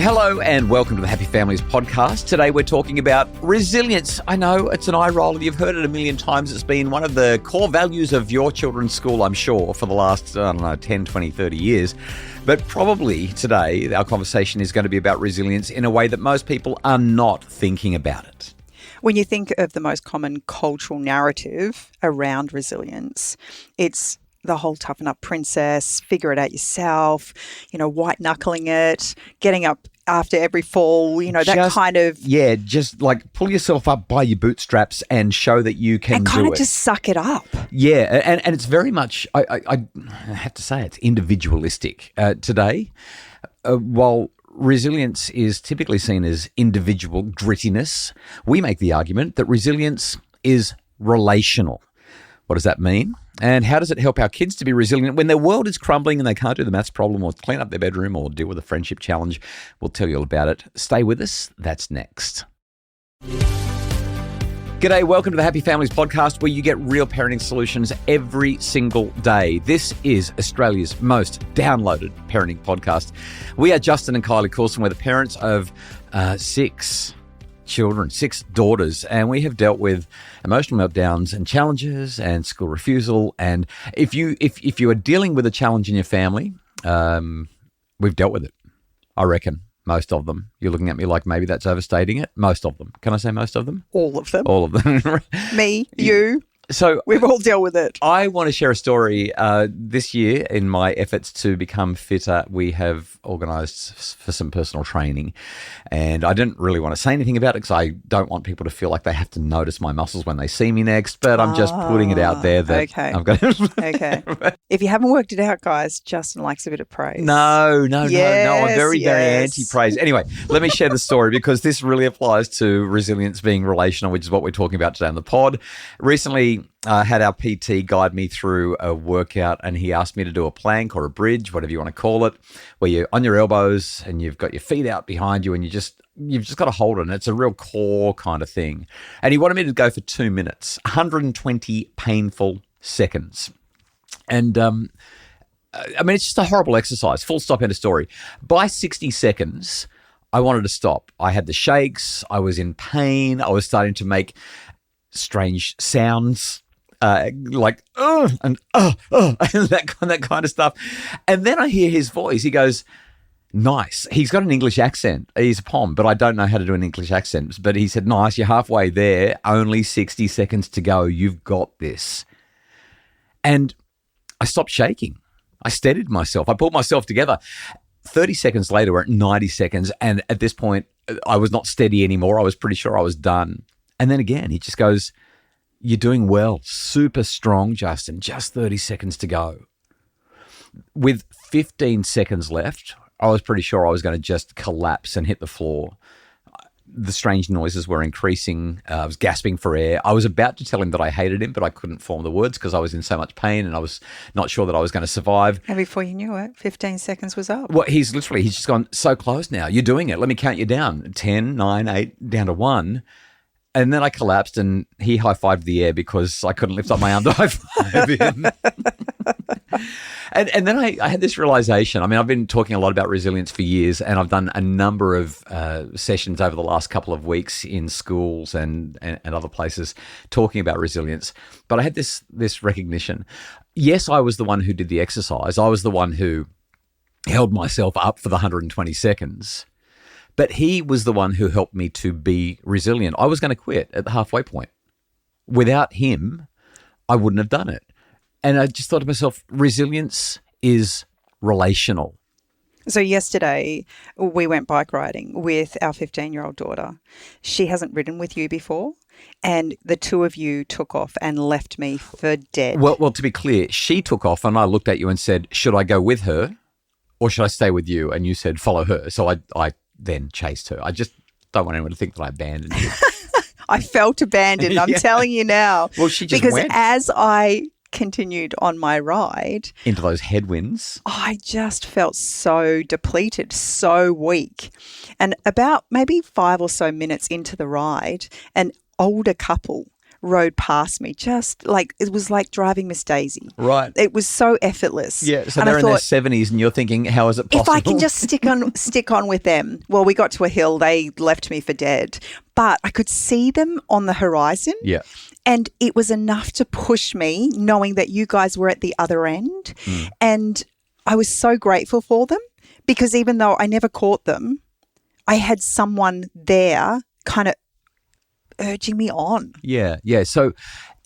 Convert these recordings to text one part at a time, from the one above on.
Hello and welcome to the Happy Families podcast. Today we're talking about resilience. I know it's an eye roller. You've heard it a million times. It's been one of the core values of your children's school, I'm sure, for the last, 10, 20, 30 years. But probably today our conversation is going to be about resilience in a way that most people are not thinking about it. When you think of the most common cultural narrative around resilience, it's the whole toughen up princess, figure it out yourself, white-knuckling it, getting up after every fall, that kind of... Yeah, just like pull yourself up by your bootstraps and show that you can do it. And kind of just suck it up. Yeah, and it's very much, I have to say, it's individualistic today. While resilience is typically seen as individual grittiness, we make the argument that resilience is relational. What does that mean? And how does it help our kids to be resilient when their world is crumbling and they can't do the maths problem or clean up their bedroom or deal with a friendship challenge? We'll tell you all about it. Stay with us. That's next. G'day, welcome to the Happy Families podcast, where you get real parenting solutions every single day. This is Australia's most downloaded parenting podcast. We are Justin and Kylie Coulson. We're the parents of six daughters, and we have dealt with emotional meltdowns and challenges and school refusal. And if you are dealing with a challenge in your family, we've dealt with it. I reckon most of them. You're looking at me like maybe that's overstating it. Most of them. Can I say most of them? All of them. All of them. Me, you. So we've all dealt with it. I want to share a story. This year, in my efforts to become fitter, we have organised for some personal training. And I didn't really want to say anything about it because I don't want people to feel like they have to notice my muscles when they see me next. But I'm just putting it out there that I'm going to... Okay. If you haven't worked it out, guys, Justin likes a bit of praise. No. I'm very anti-praise. Anyway, let me share the story because this really applies to resilience being relational, which is what we're talking about today on the pod. Recently, had our PT guide me through a workout, and he asked me to do a plank or a bridge, whatever you want to call it, where you're on your elbows and you've got your feet out behind you and you've just got to hold it. And it's a real core kind of thing. And he wanted me to go for 2 minutes, 120 painful seconds. And it's just a horrible exercise, full stop, end of story. By 60 seconds, I wanted to stop. I had the shakes. I was in pain. I was starting to make strange sounds, like and that kind of stuff. And then I hear his voice. He goes, "Nice." He's got an English accent. He's a POM, but I don't know how to do an English accent. But he said, "Nice, you're halfway there. Only 60 seconds to go. You've got this." And I stopped shaking. I steadied myself. I pulled myself together. 30 seconds later, we're at 90 seconds. And at this point, I was not steady anymore. I was pretty sure I was done. And then again, he just goes, "You're doing well. Super strong, Justin. Just 30 seconds to go." With 15 seconds left, I was pretty sure I was going to just collapse and hit the floor. The strange noises were increasing. I was gasping for air. I was about to tell him that I hated him, but I couldn't form the words because I was in so much pain and I was not sure that I was going to survive. And before you knew it, 15 seconds was up. Well, he's just gone, "So close now. You're doing it. Let me count you down. 10, 9, 8, down to 1. And then I collapsed and he high-fived the air because I couldn't lift up my arm to high-five him. And then I had this realization. I mean, I've been talking a lot about resilience for years, and I've done a number of sessions over the last couple of weeks in schools and other places talking about resilience. But I had this recognition. Yes, I was the one who did the exercise. I was the one who held myself up for the 120 seconds. But he was the one who helped me to be resilient. I was going to quit at the halfway point. Without him, I wouldn't have done it. And I just thought to myself, resilience is relational. So yesterday, we went bike riding with our 15-year-old daughter. She hasn't ridden with you before, and the two of you took off and left me for dead. Well, to be clear, she took off and I looked at you and said, "Should I go with her or should I stay with you?" And you said, "Follow her." So I then chased her. I just don't want anyone to think that I abandoned you. I felt abandoned. I'm telling you now. Well, she just because went. As I continued on my ride into those headwinds, I just felt so depleted, so weak. And about maybe 5 or so minutes into the ride, an older couple rode past me, just like it was like driving Miss Daisy. Right. It was so effortless. Yeah. So and they're I in their thought, 70s and you're thinking, how is it possible? if I can just stick on with them. Well, we got to a hill, they left me for dead. But I could see them on the horizon. Yeah. And it was enough to push me, knowing that you guys were at the other end. And I was so grateful for them, because even though I never caught them, I had someone there kind of urging me on. Yeah, yeah. So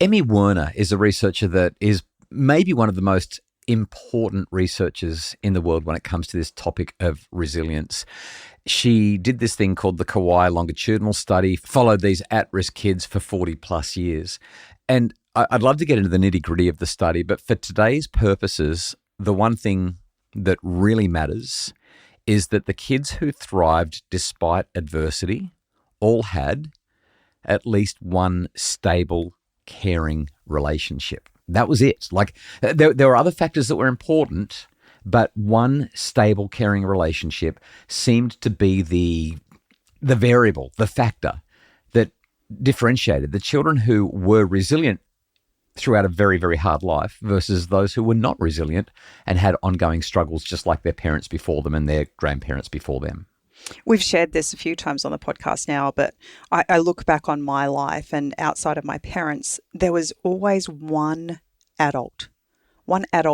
Emmy Werner is a researcher that is maybe one of the most important researchers in the world when it comes to this topic of resilience. She did this thing called the Kauai longitudinal study, followed these at-risk kids for 40 plus years. And I'd love to get into the nitty-gritty of the study, but for today's purposes, the one thing that really matters is that the kids who thrived despite adversity all had at least one stable, caring relationship. That was it. Like there were other factors that were important, but one stable, caring relationship seemed to be the variable, the factor that differentiated the children who were resilient throughout a very, very hard life versus those who were not resilient and had ongoing struggles just like their parents before them and their grandparents before them. We've shared this a few times on the podcast now, but I look back on my life, and outside of my parents, there was always one adult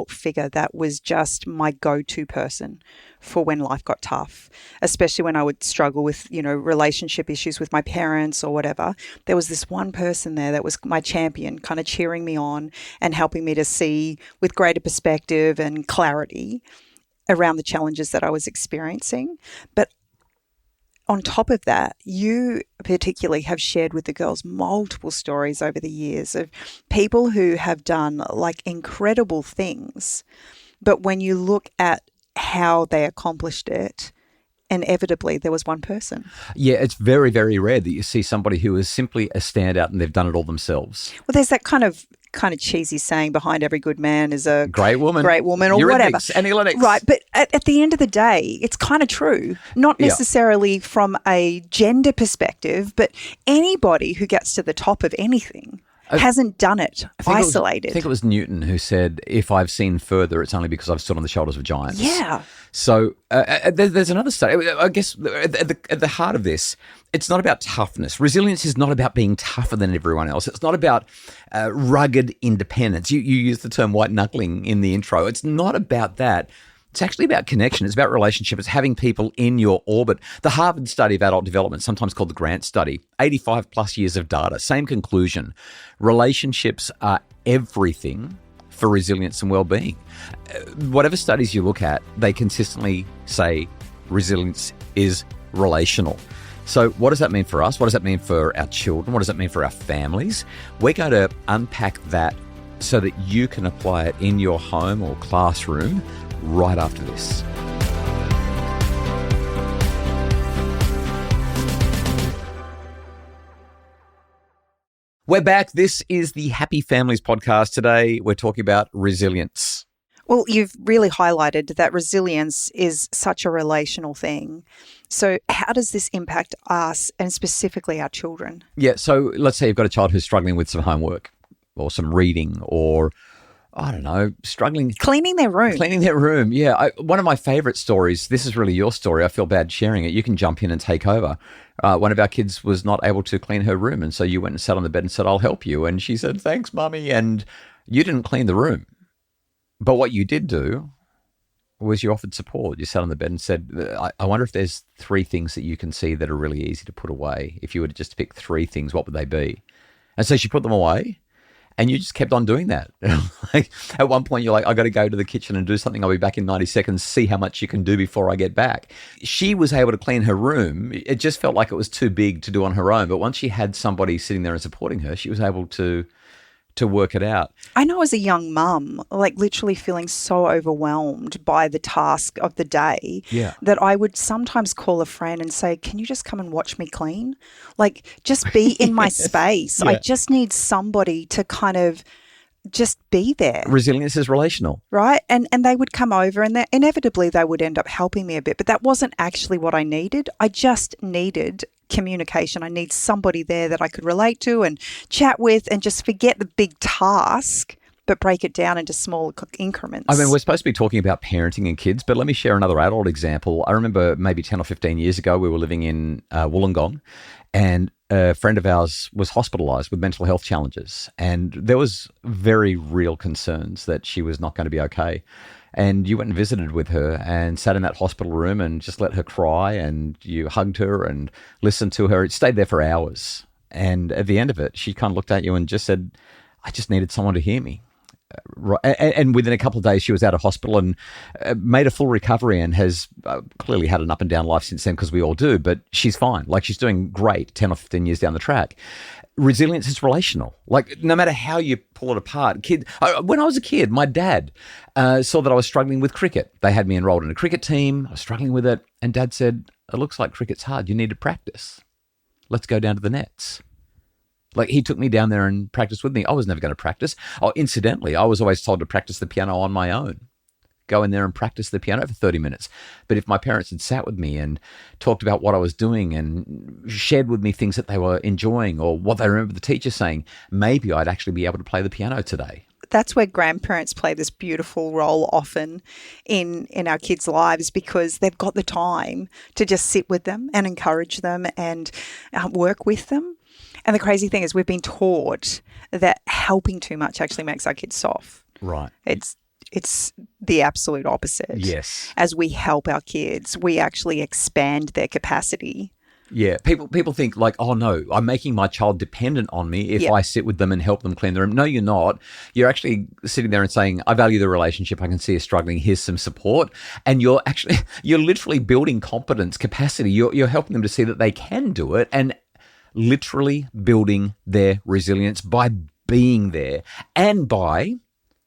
figure that was just my go-to person for when life got tough, especially when I would struggle with, relationship issues with my parents or whatever. There was this one person there that was my champion, kind of cheering me on and helping me to see with greater perspective and clarity around the challenges that I was experiencing. But on top of that, you particularly have shared with the girls multiple stories over the years of people who have done like incredible things. But when you look at how they accomplished it, inevitably there was one person. Yeah, it's very, very rare that you see somebody who is simply a standout and they've done it all themselves. Well, there's that kind of cheesy saying, behind every good man is a great woman or whatever. Analytics. Right, but at the end of the day, it's kind of true. Not necessarily from a gender perspective, but anybody who gets to the top of anything hasn't done it isolated. I think it was Newton who said, if I've seen further, it's only because I've stood on the shoulders of giants. Yeah. So there's another study. I guess at the heart of this, it's not about toughness. Resilience is not about being tougher than everyone else. It's not about rugged independence. You used the term white-knuckling in the intro. It's not about that. It's actually about connection. It's about relationship. It's having people in your orbit. The Harvard study of adult development, sometimes called the Grant study, 85 plus years of data, same conclusion. Relationships are everything for resilience and well-being. Whatever studies you look at, they consistently say resilience is relational. So what does that mean for us? What does that mean for our children? What does that mean for our families? We're going to unpack that so that you can apply it in your home or classroom right after this. We're back. This is the Happy Families podcast. Today, we're talking about resilience. Well, you've really highlighted that resilience is such a relational thing. So how does this impact us and specifically our children? Yeah, so let's say you've got a child who's struggling with some homework or some reading or, I don't know, struggling. Cleaning their room. Yeah. One of my favorite stories, this is really your story. I feel bad sharing it. You can jump in and take over. One of our kids was not able to clean her room. And so you went and sat on the bed and said, I'll help you. And she said, thanks, Mummy. And you didn't clean the room. But what you did do was you offered support. You sat on the bed and said, I wonder if there's 3 things that you can see that are really easy to put away. If you were to just pick 3 things, what would they be? And so she put them away. And you just kept on doing that. Like at one point, you're like, I got to go to the kitchen and do something. I'll be back in 90 seconds, see how much you can do before I get back. She was able to clean her room. It just felt like it was too big to do on her own. But once she had somebody sitting there and supporting her, she was able to work it out. I know as a young mum, like literally feeling so overwhelmed by the task of the day that I would sometimes call a friend and say, can you just come and watch me clean? Like just be in my space. I just need somebody to kind of just be there. Resilience is relational. Right? And they would come over and inevitably they would end up helping me a bit, but that wasn't actually what I needed. I just needed communication. I need somebody there that I could relate to and chat with and just forget the big task, but break it down into small increments. I mean, we're supposed to be talking about parenting and kids, but let me share another adult example. I remember maybe 10 or 15 years ago, we were living in Wollongong, and a friend of ours was hospitalised with mental health challenges. And there was very real concerns that she was not going to be okay. And you went and visited with her and sat in that hospital room and just let her cry, and you hugged her and listened to her. It stayed there for hours. And at the end of it, she kind of looked at you and just said, I just needed someone to hear me. And within a couple of days, she was out of hospital and made a full recovery and has clearly had an up and down life since then, because we all do, but she's fine. Like, she's doing great 10 or 15 years down the track. Resilience is relational. Like, no matter how you pull it apart. When I was a kid, my dad saw that I was struggling with cricket. They had me enrolled in a cricket team. I was struggling with it. And Dad said, it looks like cricket's hard. You need to practice. Let's go down to the nets. Like, he took me down there and practiced with me. I was never going to practice. Oh, incidentally, I was always told to practice the piano on my own. Go in there and practice the piano for 30 minutes. But if my parents had sat with me and talked about what I was doing and shared with me things that they were enjoying or what they remember the teacher saying, maybe I'd actually be able to play the piano today. That's where grandparents play this beautiful role often in our kids' lives, because they've got the time to just sit with them and encourage them and work with them. And the crazy thing is, we've been taught that helping too much actually makes our kids soft. Right. It's the absolute opposite. Yes. As we help our kids, we actually expand their capacity. Yeah. People think like, oh no, I'm making my child dependent on me if I sit with them and help them clean the room. No, you're not. You're actually sitting there and saying, I value the relationship. I can see you struggling. Here's some support. And you're literally building competence, capacity. You're helping them to see that they can do it, and literally building their resilience by being there, and by,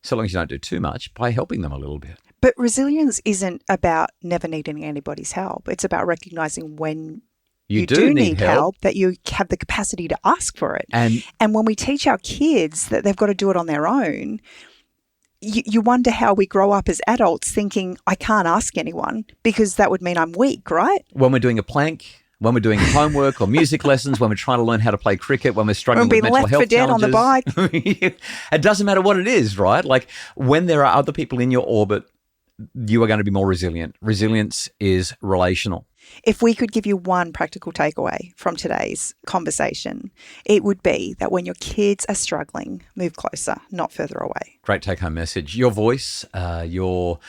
so long as you don't do too much, by helping them a little bit. But resilience isn't about never needing anybody's help. It's about recognizing when you do need help, that you have the capacity to ask for it. And when we teach our kids that they've got to do it on their own, you wonder how we grow up as adults thinking, I can't ask anyone because that would mean I'm weak, right? When we're doing a plank, when we're doing homework or music lessons, when we're trying to learn how to play cricket, when we're struggling with mental health challenges. On the bike. It doesn't matter what it is, right? Like, when there are other people in your orbit, you are going to be more resilient. Resilience is relational. If we could give you one practical takeaway from today's conversation, it would be that when your kids are struggling, move closer, not further away. Great take-home message. Your voice, your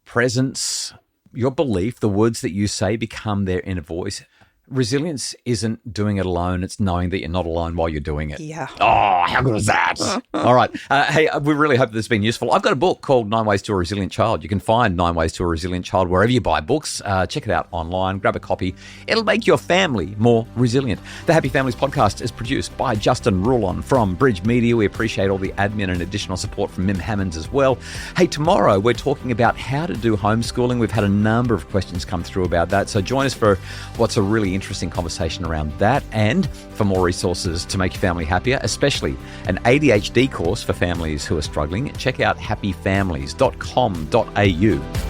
presence, your belief, the words that you say become their inner voice. Resilience isn't doing it alone. It's knowing that you're not alone while you're doing it. Yeah. Oh, how good is that? All right. Hey, we really hope that this has been useful. I've got a book called 9 Ways to a Resilient Child. You can find 9 Ways to a Resilient Child wherever you buy books. Check it out online. Grab a copy. It'll make your family more resilient. The Happy Families podcast is produced by Justin Rulon from Bridge Media. We appreciate all the admin and additional support from Mim Hammonds as well. Hey, tomorrow we're talking about how to do homeschooling. We've had a number of questions come through about that. So join us for what's a really interesting conversation around that, and for more resources to make your family happier, especially an ADHD course for families who are struggling. Check out happyfamilies.com.au.